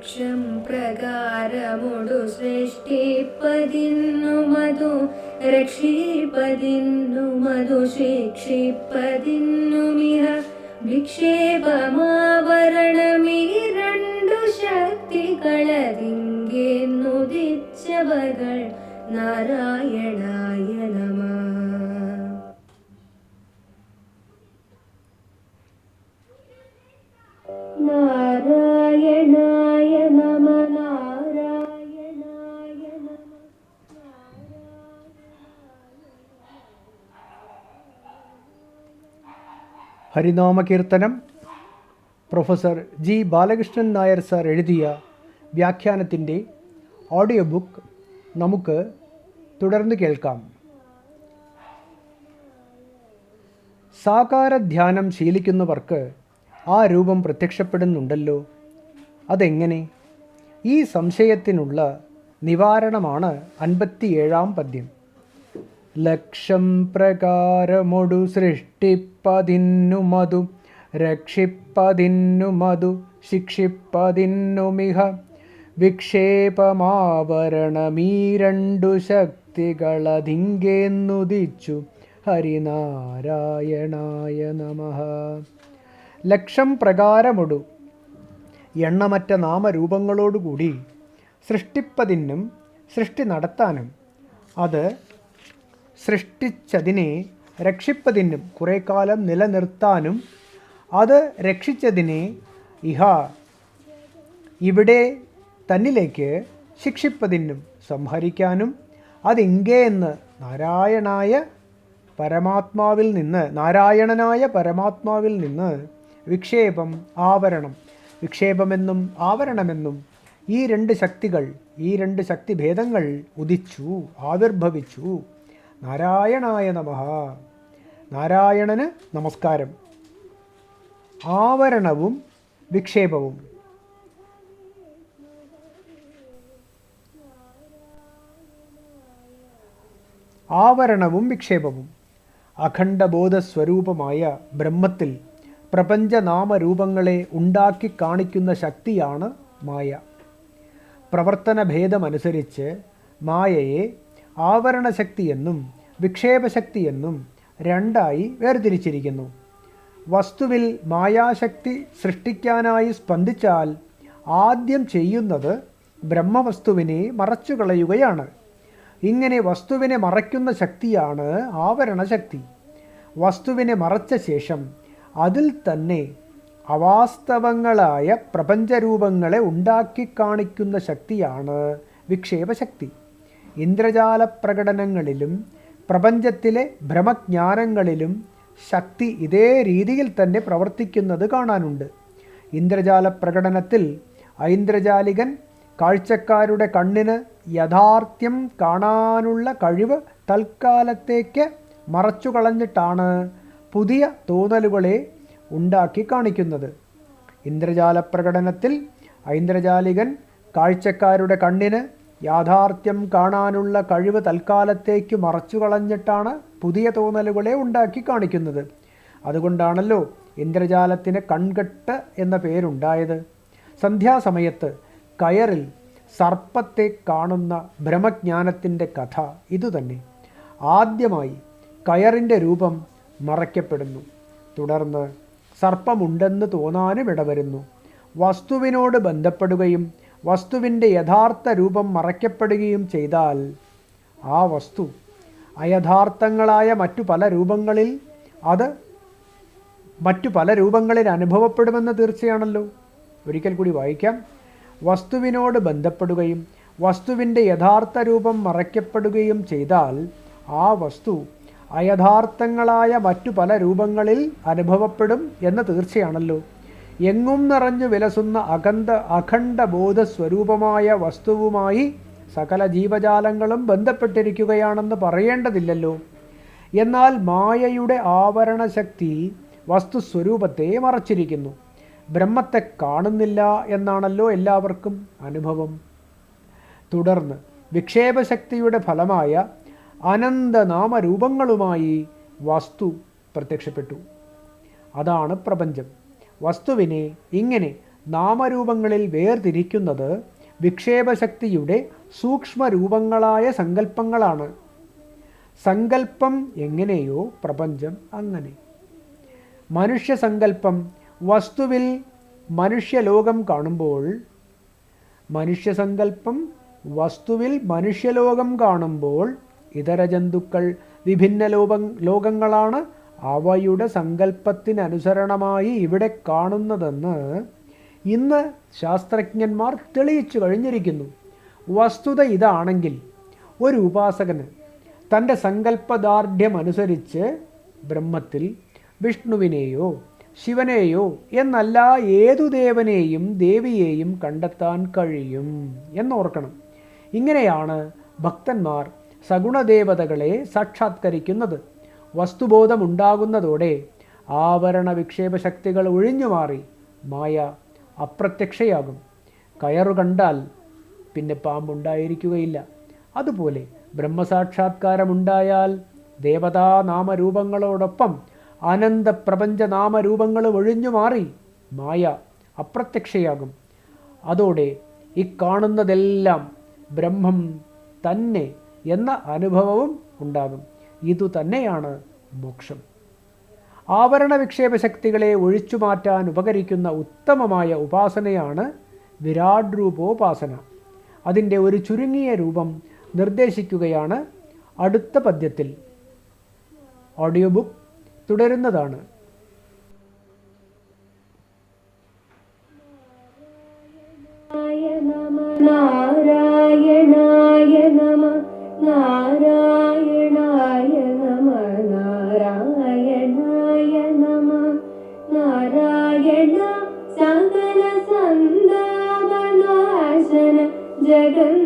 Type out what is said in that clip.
ലക്ഷം പ്രകാരമൊടു സൃഷ്ടിപ്പതിന്നു മധു രക്ഷിപ്പതിന്നു മധു ശിക്ഷിപ്പതിന്നുമിഹ വിക്ഷേപമാവരണമീ രണ്ടു ശക്തികളതിങ്കെന്നുദിച്ചവകൾ നാരായണായ നമഃ. നാരായണായ നമ നാരായണായ നമ. ഹരിനാമകീർത്തനം professor G Balakrishnan Nair sir എഴുതിയ വ്യാഖ്യാനത്തിൻ്റെ ഓഡിയോ ബുക്ക് നമുക്ക് തുടർന്ന് കേൾക്കാം. സാകാരധ്യാനം ശീലിക്കുന്നവർക്ക് ആ രൂപം പ്രത്യക്ഷപ്പെടുന്നുണ്ടല്ലോ. അതെങ്ങനെ? ഈ സംശയത്തിനുള്ള നിവാരണമാണ് 57-ാം പദ്യം. ലക്ഷം പ്രകാരമൊടു സൃഷ്ടിപ്പതിന്നു മധു രക്ഷിപ്പതിന്നു മധു ശിക്ഷിപ്പതിന്നുമിഹ വിക്ഷേപമാവരണമീ രണ്ടു ശക്തികളതിങ്കെന്നുദിച്ചു ഹരിനാരായണായ നമഃ. ലക്ഷം പ്രകാരമൊടു എണ്ണമറ്റ നാമരൂപങ്ങളോടുകൂടി സൃഷ്ടിപ്പതിനും സൃഷ്ടി നടത്താനും അത് സൃഷ്ടിച്ചതിനെ രക്ഷിപ്പതിനും കുറേ കാലം നിലനിർത്താനും അത് രക്ഷിച്ചതിനെ ഇവിടെ തന്നിലേക്ക് ശിക്ഷിപ്പതിനും സംഹരിക്കാനും അതിങ്കേന്ന് നാരായണനായ പരമാത്മാവിൽ നിന്ന് വിക്ഷേപം ആവരണം, വിക്ഷേപമെന്നും ആവരണമെന്നും ഈ രണ്ട് ശക്തിഭേദങ്ങൾ ഉദിച്ചു, ആവിർഭവിച്ചു. നാരായണായ നമഃ. നാരായണന് നമസ്കാരം. ആവരണവും വിക്ഷേപവും. ആവരണവും വിക്ഷേപവും അഖണ്ഡബോധസ്വരൂപമായ ബ്രഹ്മത്തിൽ പ്രപഞ്ചനാമരൂപങ്ങളെ ഉണ്ടാക്കി കാണിക്കുന്ന ശക്തിയാണ് മായ. പ്രവർത്തനഭേദമനുസരിച്ച് മായയെ ആവരണശക്തിയെന്നും വിക്ഷേപശക്തിയെന്നും രണ്ടായി വേർതിരിച്ചിരിക്കുന്നു. വസ്തുവിൽ മായാശക്തി സൃഷ്ടിക്കാനായി സ്പന്ദിച്ചാൽ ആദ്യം ചെയ്യുന്നത് ബ്രഹ്മവസ്തുവിനെ മറച്ചുകളയുകയാണ്. ഇങ്ങനെ വസ്തുവിനെ മറയ്ക്കുന്ന ശക്തിയാണ് ആവരണശക്തി. വസ്തുവിനെ മറച്ച ശേഷം അതിൽ തന്നെ അവാസ്തവങ്ങളായ പ്രപഞ്ചരൂപങ്ങളെ ഉണ്ടാക്കി കാണിക്കുന്ന ശക്തിയാണ് വിക്ഷേപശക്തി. ഇന്ദ്രജാല പ്രകടനങ്ങളിലും പ്രപഞ്ചത്തിലെ ഭ്രമജ്ഞാനങ്ങളിലും ശക്തി ഇതേ രീതിയിൽ തന്നെ പ്രവർത്തിക്കുന്നത് കാണാനുണ്ട്. ഇന്ദ്രജാല പ്രകടനത്തിൽ ഐന്ദ്രജാലികൻ കാഴ്ചക്കാരുടെ കണ്ണിന് യാഥാർത്ഥ്യം കാണാനുള്ള കഴിവ് തൽക്കാലത്തേക്ക് മറച്ചുകളഞ്ഞിട്ടാണ് പുതിയ തോന്നലുകളെ ഉണ്ടാക്കി കാണിക്കുന്നത്. ഇന്ദ്രജാല പ്രകടനത്തിൽ ഐന്ദ്രജാലികൻ കാഴ്ചക്കാരുടെ കണ്ണിന് യാഥാർത്ഥ്യം കാണാനുള്ള കഴിവ് തൽക്കാലത്തേക്ക് മറച്ചുകളഞ്ഞിട്ടാണ് പുതിയ തോന്നലുകളെ ഉണ്ടാക്കി കാണിക്കുന്നത്. അതുകൊണ്ടാണല്ലോ ഇന്ദ്രജാലത്തിന് കൺകെട്ട് എന്ന പേരുണ്ടായത്. സന്ധ്യാസമയത്ത് കയറിൽ സർപ്പത്തെ കാണുന്ന ബ്രഹ്മജ്ഞാനത്തിൻ്റെ കഥ ഇതുതന്നെ. ആദ്യമായി കയറിൻ്റെ രൂപം മറയ്ക്കപ്പെടുന്നു. തുടർന്ന് സർപ്പമുണ്ടെന്ന് തോന്നാനും ഇടവരുന്നു. വസ്തുവിനോട് ബന്ധപ്പെടുകയും വസ്തുവിൻ്റെ യഥാർത്ഥ രൂപം മറയ്ക്കപ്പെടുകയും ചെയ്താൽ ആ വസ്തു അയഥാർത്ഥങ്ങളായ മറ്റു പല രൂപങ്ങളിൽ അനുഭവപ്പെടുമെന്ന് തീർച്ചയാണല്ലോ. ഒരിക്കൽ കൂടി വായിക്കാം. വസ്തുവിനോട് ബന്ധപ്പെടുകയും വസ്തുവിൻ്റെ യഥാർത്ഥ രൂപം മറയ്ക്കപ്പെടുകയും ചെയ്താൽ ആ വസ്തു അയഥാർത്ഥങ്ങളായ മറ്റു പല രൂപങ്ങളിൽ അനുഭവപ്പെടും എന്ന് തീർച്ചയാണല്ലോ. എങ്ങും നിറഞ്ഞു വിലസുന്ന അഖണ്ഡബോധസ്വരൂപമായ വസ്തുവുമായി സകല ജീവജാലങ്ങളും ബന്ധപ്പെട്ടിരിക്കുകയാണെന്ന് പറയേണ്ടതില്ലല്ലോ. എന്നാൽ മായയുടെ ആവരണശക്തി വസ്തുസ്വരൂപത്തെ മറച്ചിരിക്കുന്നു. ബ്രഹ്മത്തെ കാണുന്നില്ല എന്നാണല്ലോ എല്ലാവർക്കും അനുഭവം. തുടർന്ന് വിക്ഷേപശക്തിയുടെ ഫലമായ അനന്തനാമരൂപങ്ങളുമായി വസ്തു പ്രത്യക്ഷപ്പെട്ടു. അതാണ് പ്രപഞ്ചം. വസ്തുവിനെ ഇങ്ങനെ നാമരൂപങ്ങളിൽ വേർതിരിക്കുന്നത് വിക്ഷേപശക്തിയുടെ സൂക്ഷ്മരൂപങ്ങളായ സങ്കല്പങ്ങളാണ്. സങ്കല്പം എങ്ങനെയോ പ്രപഞ്ചം അങ്ങനെ. മനുഷ്യസങ്കല്പം വസ്തുവിൽ മനുഷ്യലോകം കാണുമ്പോൾ, മനുഷ്യസങ്കല്പം വസ്തുവിൽ മനുഷ്യലോകം കാണുമ്പോൾ ഇതര ജന്തുക്കൾ വിഭിന്ന ലോകങ്ങളാണ് അവയുടെ സങ്കല്പത്തിനനുസരണമായി ഇവിടെ കാണുന്നതെന്ന് ഇന്ന് ശാസ്ത്രജ്ഞന്മാർ തെളിയിച്ചു കഴിഞ്ഞിരിക്കുന്നു. വസ്തുത ഇതാണെങ്കിൽ ഒരു ഉപാസകന് തൻ്റെ സങ്കല്പദാർഢ്യമനുസരിച്ച് ബ്രഹ്മത്തിൽ വിഷ്ണുവിനെയോ ശിവനെയോ എന്നല്ല ഏതു ദേവനെയും ദേവിയെയും കണ്ടെത്താൻ കഴിയും എന്നോർക്കണം. ഇങ്ങനെയാണ് ഭക്തന്മാർ സഗുണദേവതകളെ സാക്ഷാത്കരിക്കുന്നത്. വസ്തുബോധമുണ്ടാകുന്നതോടെ ആവരണ വിക്ഷേപ ശക്തികൾ ഒഴിഞ്ഞുമാറി മായ അപ്രത്യക്ഷയാകും. കയറു കണ്ടാൽ പിന്നെ പാമ്പുണ്ടായിരിക്കുകയില്ല. അതുപോലെ ബ്രഹ്മസാക്ഷാത്കാരമുണ്ടായാൽ ദേവതാ നാമരൂപങ്ങളോടൊപ്പം അനന്തപ്രപഞ്ച നാമരൂപങ്ങൾ ഒഴിഞ്ഞു മാറി മായ അപ്രത്യക്ഷയാകും. അതോടെ ഇക്കാണുന്നതെല്ലാം ബ്രഹ്മം തന്നെ എന്ന അനുഭവവും ഉണ്ടാകും. ഇതുതന്നെയാണ് മോക്ഷം. ആവരണ വിക്ഷേപ ശക്തികളെ ഒഴിച്ചു മാറ്റാൻ ഉപകരിക്കുന്ന ഉത്തമമായ ഉപാസനയാണ് വിരാട് രൂപോപാസന. അതിൻ്റെ ഒരു ചുരുങ്ങിയ രൂപം നിർദ്ദേശിക്കുകയാണ് അടുത്ത പദ്യത്തിൽ. Audio book തുടരുന്നതാണ്. നാരായണായ നമ നാരായണായ നമ നാരായണായ നമ നാരായണ സകല സന്താപനാശന ജഗൻ